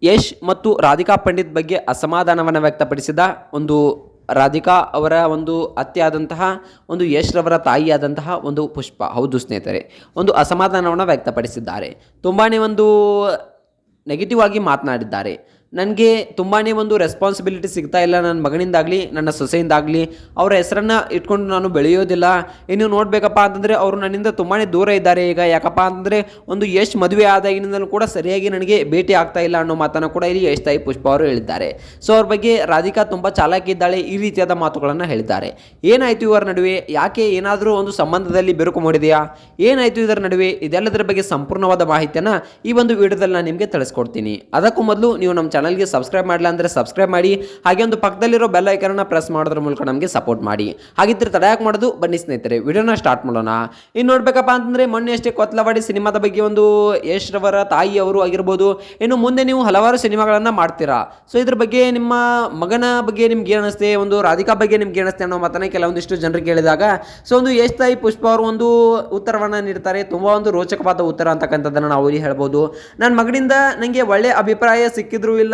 ಯಶ್ ಮತ್ತು ರಾಧಿಕಾ ಪಂಡಿತ್ ಬಗ್ಗೆ ಅಸಮಾಧಾನವನ್ನು ವ್ಯಕ್ತಪಡಿಸಿದ ಒಂದು ರಾಧಿಕಾ ಅವರ ಒಂದು ಅತ್ತೆ ಆದಂತಹ ಒಂದು ಯಶ್ ರವರ ತಾಯಿಯಾದಂತಹ ಒಂದು ಪುಷ್ಪ. ಹೌದು ಸ್ನೇಹಿತರೆ, ಒಂದು ಅಸಮಾಧಾನವನ್ನು ವ್ಯಕ್ತಪಡಿಸಿದ್ದಾರೆ. ತುಂಬಾ ಒಂದು ನೆಗೆಟಿವ್ ಆಗಿ ಮಾತನಾಡಿದ್ದಾರೆ. ನನಗೆ ತುಂಬಾ ಒಂದು ರೆಸ್ಪಾನ್ಸಿಬಿಲಿಟಿ ಸಿಗ್ತಾ ಇಲ್ಲ, ನನ್ನ ಮಗನಿಂದಾಗಲಿ ನನ್ನ ಸೊಸೆಯಿಂದಾಗಲಿ. ಅವರ ಹೆಸರನ್ನು ಇಟ್ಕೊಂಡು ನಾನು ಬೆಳೆಯೋದಿಲ್ಲ. ಇನ್ನು ನೋಡಬೇಕಪ್ಪ ಅಂತಂದರೆ ಅವರು ನನ್ನಿಂದ ತುಂಬಾ ದೂರ ಇದ್ದಾರೆ ಈಗ. ಯಾಕಪ್ಪ ಅಂತಂದರೆ ಒಂದು ಯಶ್ ಮದುವೆ ಆದಾಗಿನಿಂದಲೂ ಕೂಡ ಸರಿಯಾಗಿ ನನಗೆ ಭೇಟಿ ಆಗ್ತಾ ಇಲ್ಲ ಅನ್ನೋ ಮಾತನ್ನು ಕೂಡ ಇಲ್ಲಿ ಯಶ್ ತಾಯಿ ಪುಷ್ಪ ಅವರು ಹೇಳಿದ್ದಾರೆ. ಸೊ ಅವ್ರ ಬಗ್ಗೆ ರಾಧಿಕಾ ತುಂಬ ಚಾಲಾಕಿ ಇದ್ದಾಳೆ, ಈ ರೀತಿಯಾದ ಮಾತುಗಳನ್ನು ಹೇಳಿದ್ದಾರೆ. ಏನಾಯಿತು ಇವರ ನಡುವೆ? ಯಾಕೆ ಏನಾದರೂ ಒಂದು ಸಂಬಂಧದಲ್ಲಿ ಬೆರುಕು ಮೂಡಿದೆಯಾ? ಏನಾಯಿತು ಇದರ ನಡುವೆ? ಇದೆಲ್ಲದರ ಬಗ್ಗೆ ಸಂಪೂರ್ಣವಾದ ಮಾಹಿತಿಯನ್ನು ಈ ಒಂದು ವಿಡಿಯೋದಲ್ಲಿ ನಾನು ನಿಮಗೆ ತಿಳಿಸ್ಕೊಡ್ತೀನಿ. ಅದಕ್ಕೂ ಮೊದಲು ನೀವು ನಮ್ಮ ಚಾನಲ್ಗೆ ಸಬ್ಸ್ಕ್ರೈಬ್ ಮಾಡಿಲ್ಲ ಅಂದರೆ ಸಬ್ಸ್ಕ್ರೈಬ್ ಮಾಡಿ, ಹಾಗೆ ಒಂದು ಪಕ್ಕದಲ್ಲಿರೋ ಬೆಲ್ ಐಕನ್ನ ಪ್ರೆಸ್ ಮಾಡೋದ್ರ ಮೂಲಕ ನಮಗೆ ಸಪೋರ್ಟ್ ಮಾಡಿ. ಹಾಗಿದ್ರೆ ತಡ ಯಾಕೆ ಮಾಡೋದು, ಬನ್ನಿ ಸ್ನೇಹಿತರೆ ವಿಡಿಯೋನ ಸ್ಟಾರ್ಟ್ ಮಾಡೋಣ. ಇನ್ನು ನೋಡ್ಬೇಕಪ್ಪ ಅಂತಂದರೆ ಮೊನ್ನೆ ಅಷ್ಟೇ ಕೊತ್ಲವಾಡಿ ಸಿನಿಮಾದ ಬಗ್ಗೆ ಒಂದು ಯಶ್ ರವರ ತಾಯಿ ಅವರು ಆಗಿರ್ಬೋದು, ಇನ್ನು ಮುಂದೆ ನೀವು ಹಲವಾರು ಸಿನಿಮಾಗಳನ್ನು ಮಾಡ್ತೀರಾ. ಸೊ ಇದ್ರ ಬಗ್ಗೆ ನಿಮ್ಮ ಮಗನ ಬಗ್ಗೆ ನಿಮ್ಗೆ ಏನು ಅನಿಸ್ತೆ, ಒಂದು ರಾಧಿಕಾ ಬಗ್ಗೆ ನಿಮ್ಗೆ ಏನಿಸ್ತೆ ಅನ್ನೋ ಮಾತನ್ನ ಕೆಲವೊಂದಿಷ್ಟು ಜನರಿಗೆ ಕೇಳಿದಾಗ ಸೊ ಒಂದು ಯಶ್ ತಾಯಿ ಪುಷ್ಪ ಅವರು ಒಂದು ಉತ್ತರವನ್ನು ನೀಡ್ತಾರೆ. ತುಂಬ ಒಂದು ರೋಚಕವಾದ ಉತ್ತರ ಅಂತಕ್ಕಂಥದ್ದನ್ನು ನಾವು ಇಲ್ಲಿ ಹೇಳ್ಬೋದು. ನನ್ನ ಮಗನಿಂದ ನನಗೆ ಒಳ್ಳೆಯ ಅಭಿಪ್ರಾಯ ಸಿಕ್ಕಿದ್ರೂ ಇಲ್ಲ,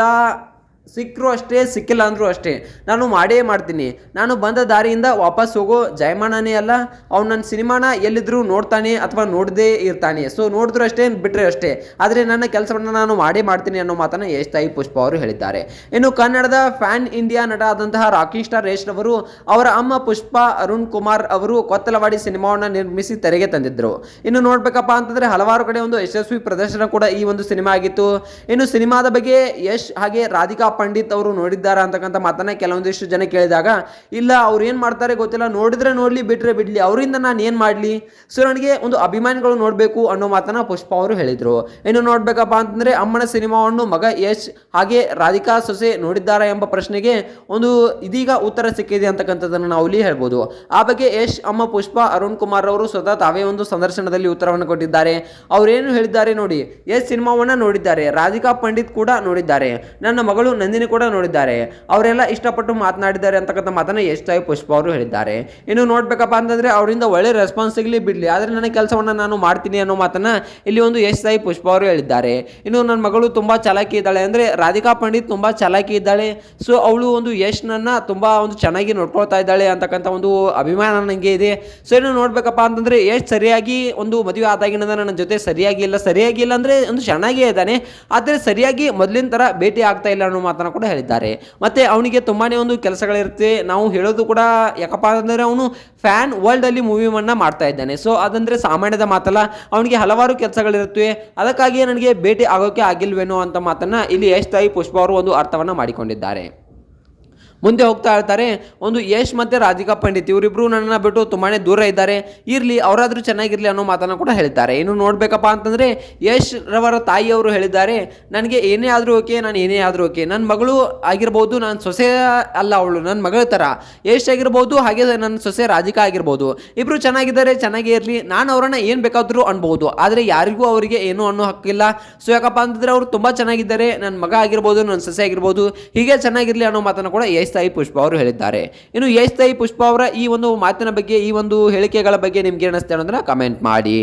ಸಿಕ್ಕರೂ ಅಷ್ಟೇ, ಸಿಕ್ಕಿಲ್ಲ ಅಂದರೂ ಅಷ್ಟೇ, ನಾನು ಮಾಡೇ ಮಾಡ್ತೀನಿ. ನಾನು ಬಂದ ದಾರಿಯಿಂದ ವಾಪಸ್ ಹೋಗೋ ಜಯಮಾನನೇ ಅಲ್ಲ. ಅವ್ನು ನನ್ನ ಸಿನಿಮಾನ ಎಲ್ಲಿದ್ದರೂ ನೋಡ್ತಾನೆ ಅಥವಾ ನೋಡದೇ ಇರ್ತಾನೆ. ಸೊ ನೋಡಿದ್ರು ಅಷ್ಟೇ, ಬಿಟ್ಟರೆ ಅಷ್ಟೇ, ಆದರೆ ನನ್ನ ಕೆಲಸವನ್ನು ನಾನು ಮಾಡೇ ಮಾಡ್ತೀನಿ ಅನ್ನೋ ಮಾತನ್ನು ಯಶ್ ತಾಯಿ ಪುಷ್ಪ ಅವರು ಹೇಳಿದ್ದಾರೆ. ಇನ್ನು ಕನ್ನಡದ ಫ್ಯಾನ್ ಇಂಡಿಯಾ ನಟ ಆದಂತಹ ರಾಕಿಂಗ್ ಸ್ಟಾರ್ ಯಶ್ ರವರು ಅವರ ಅಮ್ಮ ಪುಷ್ಪ ಅರುಣ್ ಕುಮಾರ್ ಅವರು ಕೊತ್ತಲವಾಡಿ ಸಿನಿಮಾವನ್ನು ನಿರ್ಮಿಸಿ ತೆರೆಗೆ ತಂದಿದ್ದರು. ಇನ್ನು ನೋಡ್ಬೇಕಪ್ಪ ಅಂತಂದರೆ ಹಲವಾರು ಕಡೆ ಒಂದು ಯಶಸ್ವಿ ಪ್ರದರ್ಶನ ಕೂಡ ಈ ಒಂದು ಸಿನಿಮಾ ಆಗಿತ್ತು. ಇನ್ನು ಸಿನಿಮಾದ ಬಗ್ಗೆ ಯಶ್ ಹಾಗೆ ರಾಧಿಕಾ ಪಂಡಿತ್ ಅವರು ನೋಡಿದ್ದಾರೆ ಅಂತಕ್ಕಂಥ ಮಾತನ್ನ ಕೆಲವೊಂದಿಷ್ಟು ಜನ ಕೇಳಿದಾಗ, ಇಲ್ಲ ಅವ್ರು ಏನು ಮಾಡ್ತಾರೆ ಗೊತ್ತಿಲ್ಲ, ನೋಡಿದ್ರೆ ನೋಡಲಿ, ಬಿಟ್ಟರೆ ಬಿಡಲಿ, ಅವರಿಂದ ನಾನು ಏನು ಮಾಡಲಿ, ಸೊ ನನಗೆ ಒಂದು ಅಭಿಮಾನಿಗಳು ನೋಡಬೇಕು ಅನ್ನೋ ಮಾತನ್ನ ಪುಷ್ಪ ಅವರು ಹೇಳಿದರು. ಇನ್ನು ನೋಡ್ಬೇಕಪ್ಪ ಅಂತಂದರೆ ಅಮ್ಮನ ಸಿನಿಮಾವನ್ನು ಮಗ ಯಶ್ ಹಾಗೆ ರಾಧಿಕಾ ಸೊಸೆ ನೋಡಿದ್ದಾರೆ ಎಂಬ ಪ್ರಶ್ನೆಗೆ ಒಂದು ಇದೀಗ ಉತ್ತರ ಸಿಕ್ಕಿದೆ ಅಂತಕ್ಕಂಥದ್ದನ್ನು ನಾವು ಇಲ್ಲಿ ಹೇಳ್ಬೋದು. ಆ ಬಗ್ಗೆ ಯಶ್ ಅಮ್ಮ ಪುಷ್ಪ ಅರುಣ್ ಕುಮಾರ್ ಅವರು ಸ್ವತಃ ತಾವೇ ಒಂದು ಸಂದರ್ಶನದಲ್ಲಿ ಉತ್ತರವನ್ನು ಕೊಟ್ಟಿದ್ದಾರೆ. ಅವರೇನು ಹೇಳಿದ್ದಾರೆ ನೋಡಿ, ಯಶ್ ಸಿನಿಮಾವನ್ನು ನೋಡಿದ್ದಾರೆ, ರಾಧಿಕಾ ಪಂಡಿತ್ ಕೂಡ ನೋಡಿದ್ದಾರೆ, ನನ್ನ ಮಗಳು ನಂದಿನಿ ಕೂಡ ನೋಡಿದ್ದಾರೆ, ಅವರೆಲ್ಲ ಇಷ್ಟಪಟ್ಟು ಮಾತನಾಡಿದ್ದಾರೆ ಅಂತಕ್ಕಂಥ ಮಾತನ್ನ ಯಶ್ ತಾಯಿ ಪುಷ್ಪ ಅವರು ಹೇಳಿದ್ದಾರೆ. ಇನ್ನು ನೋಡ್ಬೇಕಪ್ಪ ಅಂತಂದ್ರೆ ಅವರಿಂದ ಒಳ್ಳೆ ರೆಸ್ಪಾನ್ಸ್ ಸಿಗಲಿ ಬಿಡಲಿ, ಆದರೆ ನನ್ನ ಕೆಲಸವನ್ನು ನಾನು ಮಾಡ್ತೀನಿ ಅನ್ನೋ ಮಾತನ್ನ ಇಲ್ಲಿ ಒಂದು ಯಶ್ ತಾಯಿ ಪುಷ್ಪ ಅವರು ಹೇಳಿದ್ದಾರೆ. ಇನ್ನು ನನ್ನ ಮಗಳು ತುಂಬಾ ಚಾಲಾಕಿ ಇದ್ದಾಳೆ, ಅಂದ್ರೆ ರಾಧಿಕಾ ಪಂಡಿತ್ ತುಂಬಾ ಚಾಲಾಕಿ ಇದ್ದಾಳೆ. ಸೊ ಅವಳು ಒಂದು ಯಶ್ ನನ್ನ ತುಂಬಾ ಒಂದು ಚೆನ್ನಾಗಿ ನೋಡ್ಕೊಳ್ತಾ ಇದ್ದಾಳೆ ಅಂತಕ್ಕಂಥ ಒಂದು ಅಭಿಮಾನ ನನಗೆ ಇದೆ. ಸೊ ಇನ್ನು ನೋಡ್ಬೇಕಪ್ಪ ಅಂತಂದ್ರೆ ಯಶ್ ಸರಿಯಾಗಿ ಒಂದು ಮದುವೆ ಆದಾಗಿನಿಂದ ನನ್ನ ಜೊತೆ ಸರಿಯಾಗಿ ಇಲ್ಲ ಅಂದ್ರೆ ಒಂದು ಚೆನ್ನಾಗೇ ಇದ್ದಾನೆ, ಆದರೆ ಸರಿಯಾಗಿ ಮೊದಲಿನ ತರ ಭೇಟಿ ಆಗ್ತಾ ಇಲ್ಲ ಅನ್ನೋ ಮಾತನ್ನ ಕೂಡ ಹೇಳಿದ್ದಾರೆ. ಮತ್ತೆ ಅವನಿಗೆ ತುಂಬಾನೇ ಒಂದು ಕೆಲಸಗಳಿರುತ್ತೆ. ನಾವು ಹೇಳೋದು ಕೂಡ ಯಾಕಪ್ಪ ಅಂತಂದ್ರೆ ಅವನು ಫ್ಯಾನ್ ವರ್ಲ್ಡ್ ಅಲ್ಲಿ ಮೂವಿಯನ್ನ ಮಾಡ್ತಾ ಇದ್ದಾನೆ. ಸೊ ಅದಂದ್ರೆ ಸಾಮಾನ್ಯದ ಮಾತಲ್ಲ, ಅವನಿಗೆ ಹಲವಾರು ಕೆಲಸಗಳಿರುತ್ತವೆ, ಅದಕ್ಕಾಗಿಯೇ ನನಗೆ ಭೇಟಿ ಆಗೋಕೆ ಆಗಿಲ್ವೇನೋ ಅಂತ ಮಾತನ್ನ ಇಲ್ಲಿ ಯಶ್ ತಾಯಿ ಪುಷ್ಪ ಅವರು ಒಂದು ಅರ್ಥವನ್ನ ಮಾಡಿಕೊಂಡಿದ್ದಾರೆ. ಮುಂದೆ ಹೋಗ್ತಾ ಇರ್ತಾರೆ, ಒಂದು ಯಶ್ ಮತ್ತು ರಾಧಿಕಾ ಪಂಡಿತ್ ಇವರಿಬ್ಬರು ನನ್ನನ್ನು ಬಿಟ್ಟು ತುಂಬಾ ದೂರ ಇದ್ದಾರೆ, ಇರಲಿ ಅವರಾದರೂ ಚೆನ್ನಾಗಿರಲಿ ಅನ್ನೋ ಮಾತನ್ನು ಕೂಡ ಹೇಳಿದ್ದಾರೆ. ಇನ್ನು ನೋಡಬೇಕಪ್ಪ ಅಂತಂದರೆ ಯಶ್ ರವರ ತಾಯಿಯವರು ಹೇಳಿದ್ದಾರೆ, ನನಗೆ ಏನೇ ಆದರೂ ಓಕೆ, ನಾನು ಏನೇ ಆದರೂ ಓಕೆ, ನನ್ನ ಮಗಳು ಆಗಿರ್ಬೋದು, ನನ್ನ ಸೊಸೆ ಅಲ್ಲ ಅವಳು, ನನ್ನ ಮಗಳ ಥರ ಯಶ್ ಆಗಿರ್ಬೋದು, ಹಾಗೆ ನನ್ನ ಸೊಸೆ ರಾಧಿಕಾ ಆಗಿರ್ಬೋದು, ಇಬ್ಬರು ಚೆನ್ನಾಗಿದ್ದಾರೆ, ಚೆನ್ನಾಗೇ ಇರಲಿ, ನಾನು ಅವರನ್ನು ಏನು ಬೇಕಾದರೂ ಅನ್ಬೋದು, ಆದರೆ ಯಾರಿಗೂ ಅವರಿಗೆ ಏನೂ ಅನ್ನೋ ಹಕ್ಕಿಲ್ಲ. ಸೊ ಯಾಕಪ್ಪ ಅಂತಂದರೆ ಅವರು ತುಂಬ ಚೆನ್ನಾಗಿದ್ದಾರೆ, ನನ್ನ ಮಗ ಆಗಿರ್ಬೋದು, ನನ್ನ ಸೊಸೆ ಆಗಿರ್ಬೋದು, ಹೀಗೆ ಚೆನ್ನಾಗಿರಲಿ ಅನ್ನೋ ಮಾತನ್ನು ಕೂಡ ಯಶ್ ತಾಯಿ ಪುಷ್ಪ ಅವರು ಹೇಳಿದ್ದಾರೆ. ಇನ್ನು ಯಶ್ ತಾಯಿ ಪುಷ್ಪ ಅವರ ಈ ಒಂದು ಮಾತಿನ ಬಗ್ಗೆ, ಈ ಒಂದು ಹೇಳಿಕೆಗಳ ಬಗ್ಗೆ ನಿಮ್ಗೆ ಏನಿಸ್ತೆ ಅನ್ನೋದನ್ನ ಕಮೆಂಟ್ ಮಾಡಿ.